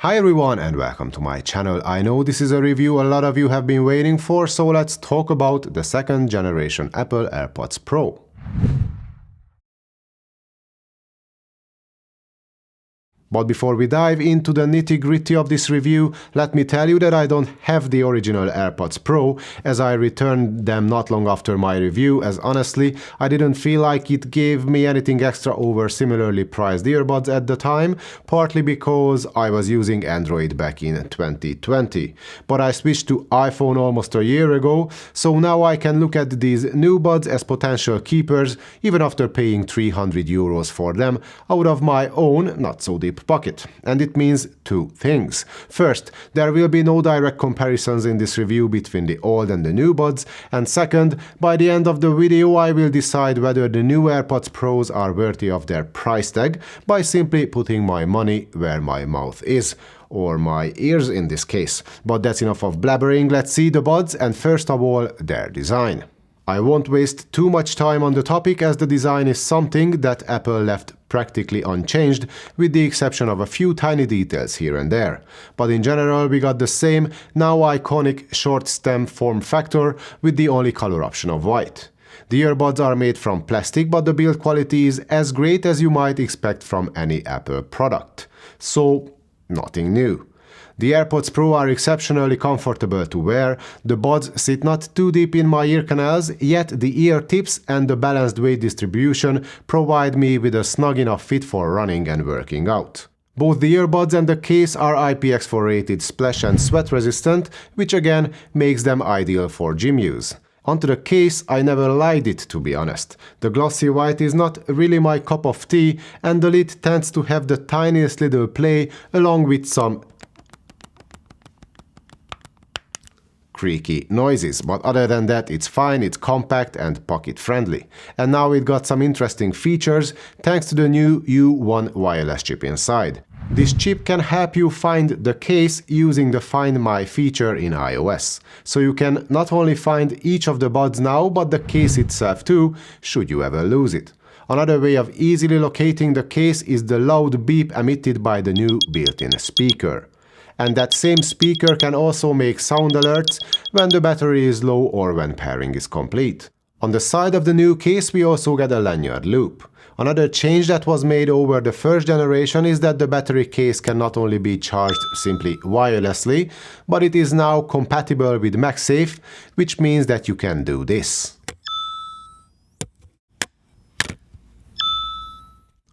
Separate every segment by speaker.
Speaker 1: Hi everyone and welcome to my channel. I know this is a review a lot of you have been waiting for, so let's talk about the second generation Apple AirPods Pro. But before we dive into the nitty-gritty of this review, let me tell you that I don't have the original AirPods Pro, as I returned them not long after my review, as honestly, I didn't feel like it gave me anything extra over similarly priced earbuds at the time, partly because I was using Android back in 2020. But I switched to iPhone almost a year ago, so now I can look at these new buds as potential keepers, even after paying €300 for them, out of my own, not so deep pocket. And it means two things. First, there will be no direct comparisons in this review between the old and the new buds, and second, by the end of the video I will decide whether the new AirPods Pros are worthy of their price tag by simply putting my money where my mouth is. Or my ears in this case. But that's enough of blabbering, let's see the buds and first of all, their design. I won't waste too much time on the topic as the design is something that Apple left practically unchanged with the exception of a few tiny details here and there. But in general we got the same, now iconic short stem form factor with the only color option of white. The earbuds are made from plastic, but the build quality is as great as you might expect from any Apple product. So, nothing new. The AirPods Pro are exceptionally comfortable to wear, the buds sit not too deep in my ear canals, yet the ear tips and the balanced weight distribution provide me with a snug enough fit for running and working out. Both the earbuds and the case are IPX4 rated splash and sweat resistant, which again makes them ideal for gym use. Onto the case, I never liked it, to be honest. The glossy white is not really my cup of tea, and the lid tends to have the tiniest little play along with some creaky noises, but other than that it's fine, it's compact and pocket friendly. And now it got some interesting features thanks to the new U1 wireless chip inside. This chip can help you find the case using the Find My feature in iOS. So you can not only find each of the buds now, but the case itself too, should you ever lose it. Another way of easily locating the case is the loud beep emitted by the new built-in speaker. And that same speaker can also make sound alerts when the battery is low or when pairing is complete. On the side of the new case we also get a lanyard loop. Another change that was made over the first generation is that the battery case can not only be charged simply wirelessly, but it is now compatible with MagSafe, which means that you can do this.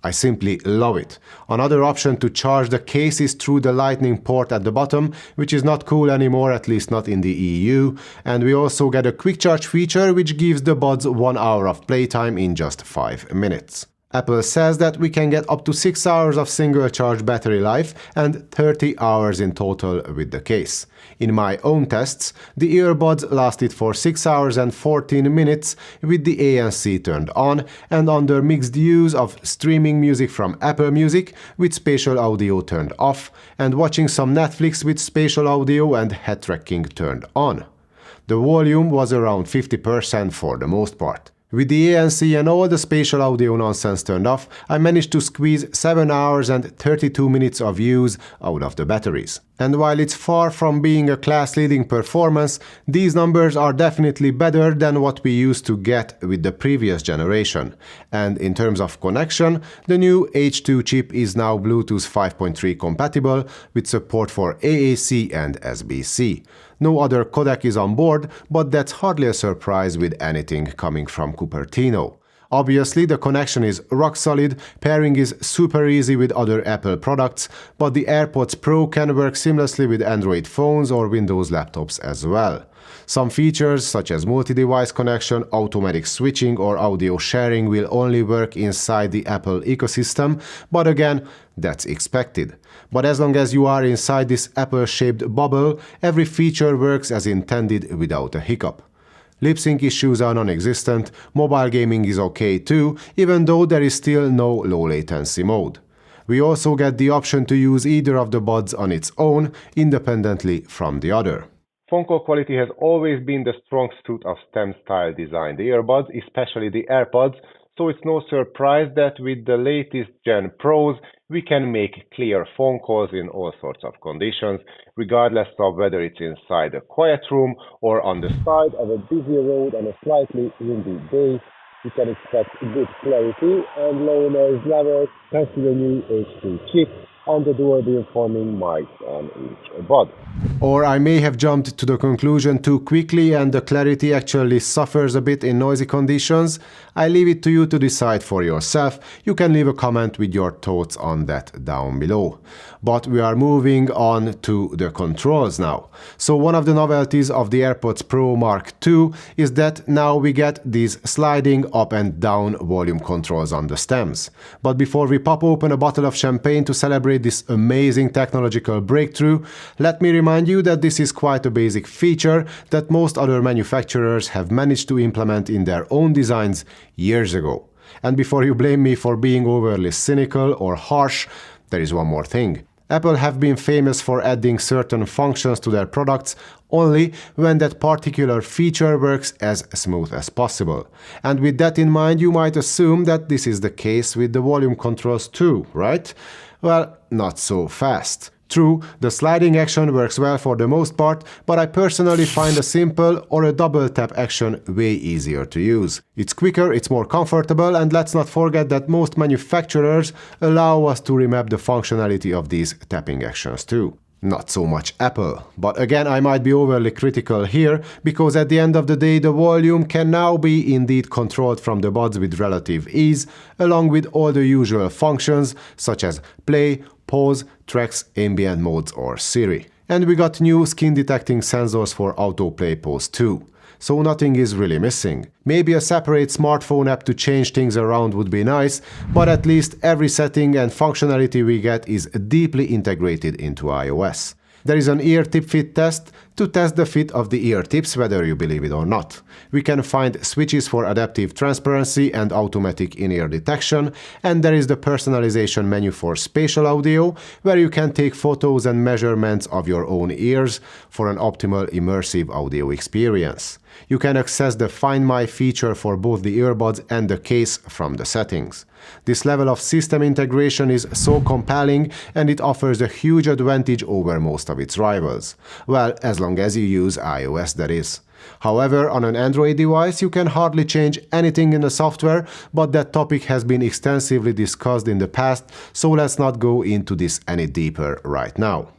Speaker 1: I simply love it. Another option to charge the case is through the lightning port at the bottom, which is not cool anymore, at least not in the EU. And we also get a quick charge feature which gives the buds 1 hour of playtime in just 5 minutes. Apple says that we can get up to 6 hours of single charge battery life and 30 hours in total with the case. In my own tests, the earbuds lasted for 6 hours and 14 minutes with the ANC turned on and under mixed use of streaming music from Apple Music with spatial audio turned off and watching some Netflix with spatial audio and head tracking turned on. The volume was around 50% for the most part. With the ANC and all the spatial audio nonsense turned off, I managed to squeeze 7 hours and 32 minutes of use out of the batteries. And while it's far from being a class-leading performance, these numbers are definitely better than what we used to get with the previous generation. And in terms of connection, the new H2 chip is now Bluetooth 5.3 compatible with support for AAC and SBC. No other codec is on board, but that's hardly a surprise with anything coming from Cupertino. Obviously, the connection is rock solid, pairing is super easy with other Apple products, but the AirPods Pro can work seamlessly with Android phones or Windows laptops as well. Some features such as multi-device connection, automatic switching or audio sharing will only work inside the Apple ecosystem, but again, that's expected. But as long as you are inside this Apple-shaped bubble, every feature works as intended without a hiccup. Lip sync issues are non-existent, mobile gaming is okay too, even though there is still no low latency mode. We also get the option to use either of the buds on its own, independently from the other. Phone call quality has always been the strong suit of STEM-style design, the earbuds, especially the AirPods, so it's no surprise that with the latest Gen Pros,
Speaker 2: We can make clear phone calls in all sorts of conditions, regardless of whether it's inside a quiet room or on the side of a busy road on a slightly windy day. We can expect good clarity and low noise levels thanks to the new H2 chip and the dual beamforming mics on each earbud.
Speaker 1: Or I may have jumped to the conclusion too quickly and the clarity actually suffers a bit in noisy conditions. I leave it to you to decide for yourself. You can leave a comment with your thoughts on that down below. But we are moving on to the controls now. So one of the novelties of the AirPods Pro Mark II is that now we get these sliding up and down volume controls on the stems. But before we pop open a bottle of champagne to celebrate this amazing technological breakthrough, let me remind you that this is quite a basic feature that most other manufacturers have managed to implement in their own designs years ago. And before you blame me for being overly cynical or harsh, there is one more thing. Apple have been famous for adding certain functions to their products only when that particular feature works as smooth as possible. And with that in mind, you might assume that this is the case with the volume controls too, right? Well, not so fast. True, the sliding action works well for the most part, but I personally find a simple or a double tap action way easier to use. It's quicker, it's more comfortable, and let's not forget that most manufacturers allow us to remap the functionality of these tapping actions too. Not so much Apple. But again, I might be overly critical here, because at the end of the day the volume can now be indeed controlled from the buds with relative ease, along with all the usual functions such as play, pause, tracks, ambient modes or Siri. And we got new skin detecting sensors for autoplay pause too. So nothing is really missing. Maybe a separate smartphone app to change things around would be nice, but at least every setting and functionality we get is deeply integrated into iOS. There is an ear tip fit test to test the fit of the ear tips, whether you believe it or not. We can find switches for adaptive transparency and automatic in-ear detection, and there is the personalization menu for spatial audio, where you can take photos and measurements of your own ears for an optimal immersive audio experience. You can access the Find My feature for both the earbuds and the case from the settings. This level of system integration is so compelling, and it offers a huge advantage over most of its rivals. Well, as long as you use iOS, that is. However, on an Android device you can hardly change anything in the software, but that topic has been extensively discussed in the past, so let's not go into this any deeper right now.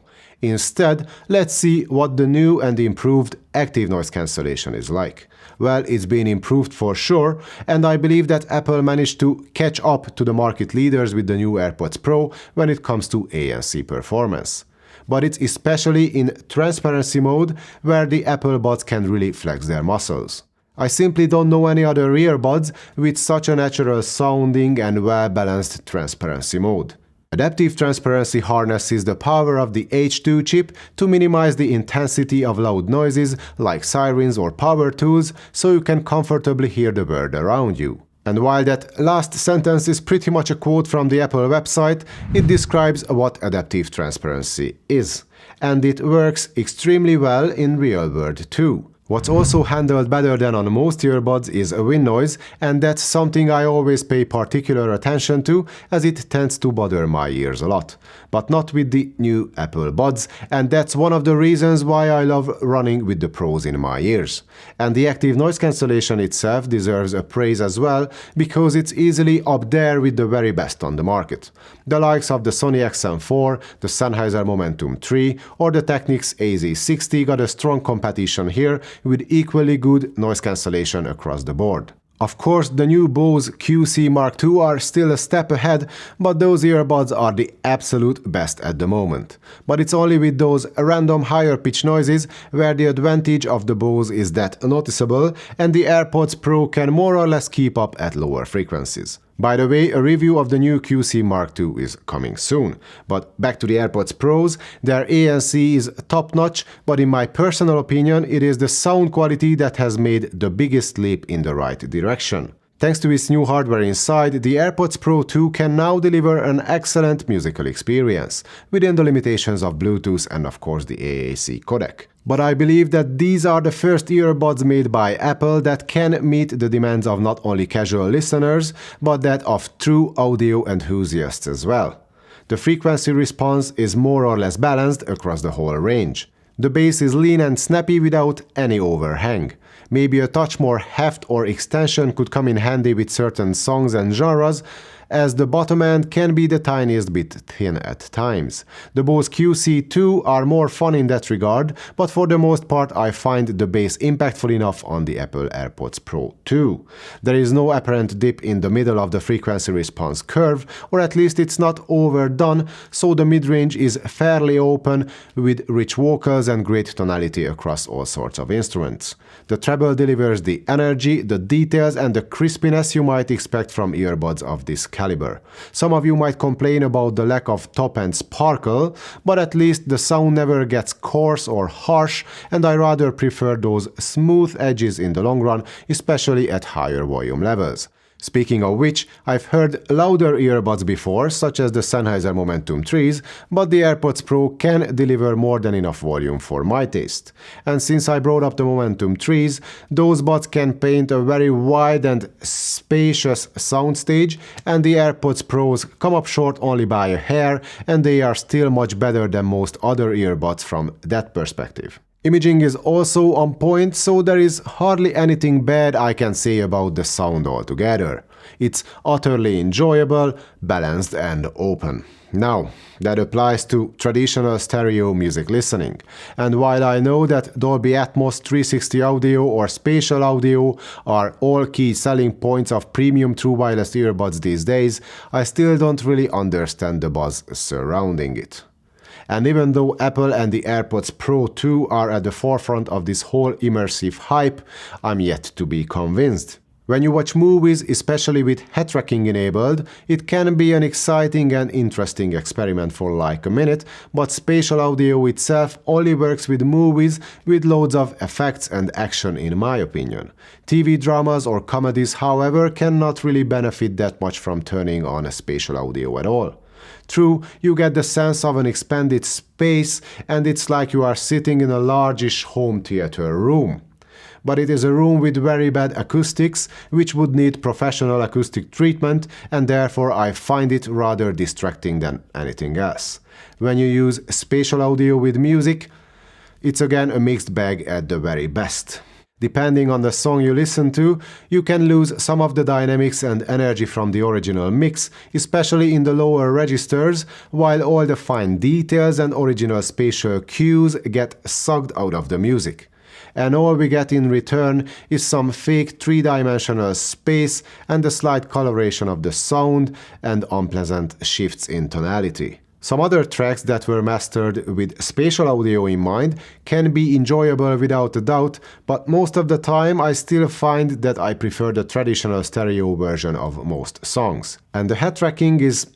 Speaker 1: Instead, let's see what the new and improved active noise cancellation is like. Well, it's been improved for sure, and I believe that Apple managed to catch up to the market leaders with the new AirPods Pro when it comes to ANC performance. But it's especially in transparency mode where the Apple buds can really flex their muscles. I simply don't know any other earbuds with such a natural sounding and well-balanced transparency mode. Adaptive transparency harnesses the power of the H2 chip to minimize the intensity of loud noises like sirens or power tools, so you can comfortably hear the world around you. And while that last sentence is pretty much a quote from the Apple website, it describes what adaptive transparency is. And it works extremely well in real world too. What's also handled better than on most earbuds is wind noise, and that's something I always pay particular attention to, as it tends to bother my ears a lot. But not with the new Apple buds, and that's one of the reasons why I love running with the Pros in my ears. And the active noise cancellation itself deserves a praise as well, because it's easily up there with the very best on the market. The likes of the Sony XM4, the Sennheiser Momentum 3 or the Technics AZ60 got a strong competition here, with equally good noise cancellation across the board. Of course, the new Bose QC Mark II are still a step ahead, but those earbuds are the absolute best at the moment. But it's only with those random higher pitch noises where the advantage of the Bose is that noticeable, and the AirPods Pro can more or less keep up at lower frequencies. By the way, a review of the new QC Mark II is coming soon. But back to the AirPods Pros, their ANC is top-notch, but in my personal opinion, it is the sound quality that has made the biggest leap in the right direction. Thanks to its new hardware inside, the AirPods Pro 2 can now deliver an excellent musical experience, within the limitations of Bluetooth and of course the AAC codec. But I believe that these are the first earbuds made by Apple that can meet the demands of not only casual listeners, but that of true audio enthusiasts as well. The frequency response is more or less balanced across the whole range. The bass is lean and snappy without any overhang. Maybe a touch more heft or extension could come in handy with certain songs and genres, as the bottom end can be the tiniest bit thin at times. The Bose QC2 are more fun in that regard, but for the most part I find the bass impactful enough on the Apple AirPods Pro 2. There is no apparent dip in the middle of the frequency response curve, or at least it's not overdone, so the mid-range is fairly open with rich vocals and great tonality across all sorts of instruments. The treble delivers the energy, the details and the crispiness you might expect from earbuds of this caliber. Some of you might complain about the lack of top-end sparkle, but at least the sound never gets coarse or harsh, and I rather prefer those smooth edges in the long run, especially at higher volume levels. Speaking of which, I've heard louder earbuds before, such as the Sennheiser Momentum 3s, but the AirPods Pro can deliver more than enough volume for my taste. And since I brought up the Momentum 3s, those buds can paint a very wide and spacious soundstage, and the AirPods Pros come up short only by a hair, and they are still much better than most other earbuds from that perspective. Imaging is also on point, so there is hardly anything bad I can say about the sound altogether. It's utterly enjoyable, balanced and open. Now, that applies to traditional stereo music listening. And while I know that Dolby Atmos, 360 audio or spatial audio are all key selling points of premium true wireless earbuds these days, I still don't really understand the buzz surrounding it. And even though Apple and the AirPods Pro 2 are at the forefront of this whole immersive hype, I'm yet to be convinced. When you watch movies, especially with head tracking enabled, it can be an exciting and interesting experiment for like a minute, but spatial audio itself only works with movies with loads of effects and action in my opinion. TV dramas or comedies, however, cannot really benefit that much from turning on a spatial audio at all. True, you get the sense of an expanded space, and it's like you are sitting in a largish home theater room. But it is a room with very bad acoustics, which would need professional acoustic treatment, and therefore I find it rather distracting than anything else. When you use spatial audio with music, it's again a mixed bag at the very best. Depending on the song you listen to, you can lose some of the dynamics and energy from the original mix, especially in the lower registers, while all the fine details and original spatial cues get sucked out of the music. And all we get in return is some fake three-dimensional space and a slight coloration of the sound and unpleasant shifts in tonality. Some other tracks that were mastered with spatial audio in mind can be enjoyable without a doubt, but most of the time I still find that I prefer the traditional stereo version of most songs. And the head tracking is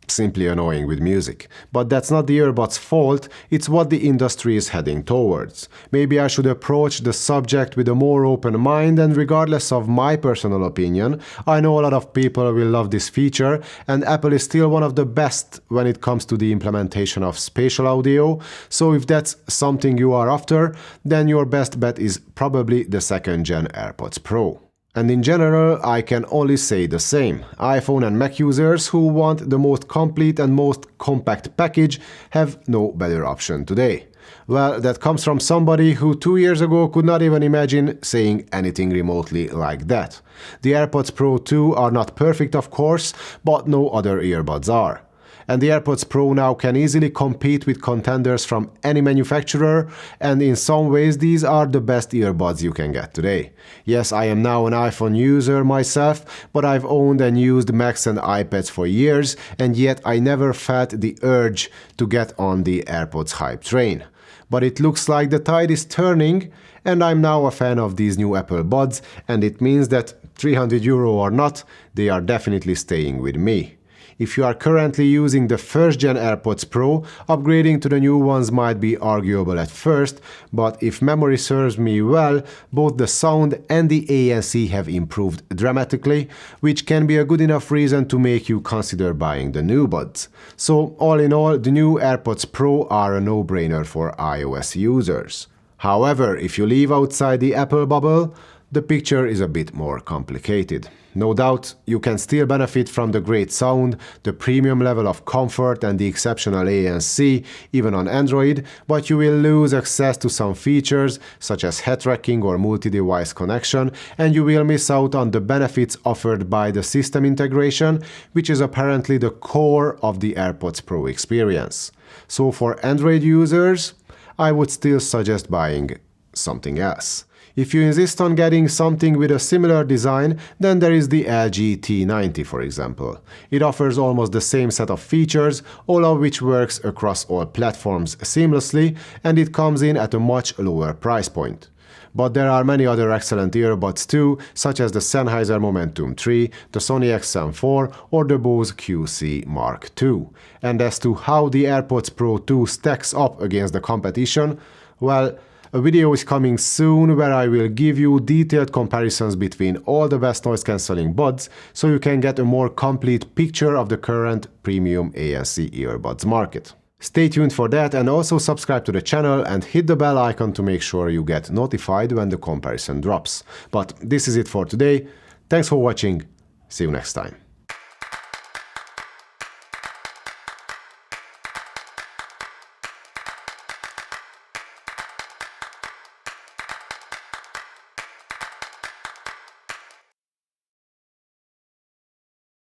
Speaker 1: simply annoying with music. But that's not the earbuds' fault, it's what the industry is heading towards. Maybe I should approach the subject with a more open mind, and regardless of my personal opinion, I know a lot of people will love this feature, and Apple is still one of the best when it comes to the implementation of spatial audio, so if that's something you are after, then your best bet is probably the second-gen AirPods Pro. And in general, I can only say the same. iPhone and Mac users who want the most complete and most compact package have no better option today. Well, that comes from somebody who 2 years ago could not even imagine saying anything remotely like that. The AirPods Pro 2 are not perfect, of course, but no other earbuds are. And the AirPods Pro now can easily compete with contenders from any manufacturer, and in some ways these are the best earbuds you can get today. Yes, I am now an iPhone user myself, but I've owned and used Macs and iPads for years, and yet I never felt the urge to get on the AirPods hype train. But it looks like the tide is turning, and I'm now a fan of these new Apple Buds, and it means that €300 or not, they are definitely staying with me. If you are currently using the first-gen AirPods Pro, upgrading to the new ones might be arguable at first, but if memory serves me well, both the sound and the ANC have improved dramatically, which can be a good enough reason to make you consider buying the new buds. So all in all, the new AirPods Pro are a no-brainer for iOS users. However, if you live outside the Apple bubble, the picture is a bit more complicated. No doubt, you can still benefit from the great sound, the premium level of comfort and the exceptional ANC, even on Android, but you will lose access to some features, such as head tracking or multi-device connection, and you will miss out on the benefits offered by the system integration, which is apparently the core of the AirPods Pro experience. So for Android users, I would still suggest buying something else. If you insist on getting something with a similar design, then there is the LG T90, for example. It offers almost the same set of features, all of which works across all platforms seamlessly, and it comes in at a much lower price point. But there are many other excellent earbuds too, such as the Sennheiser Momentum 3, the Sony XM4 or the Bose QC Mark II. And as to how the AirPods Pro 2 stacks up against the competition, well, a video is coming soon where I will give you detailed comparisons between all the best noise-cancelling buds so you can get a more complete picture of the current premium ANC earbuds market. Stay tuned for that and also subscribe to the channel and hit the bell icon to make sure you get notified when the comparison drops. But this is it for today. Thanks for watching. See you next time.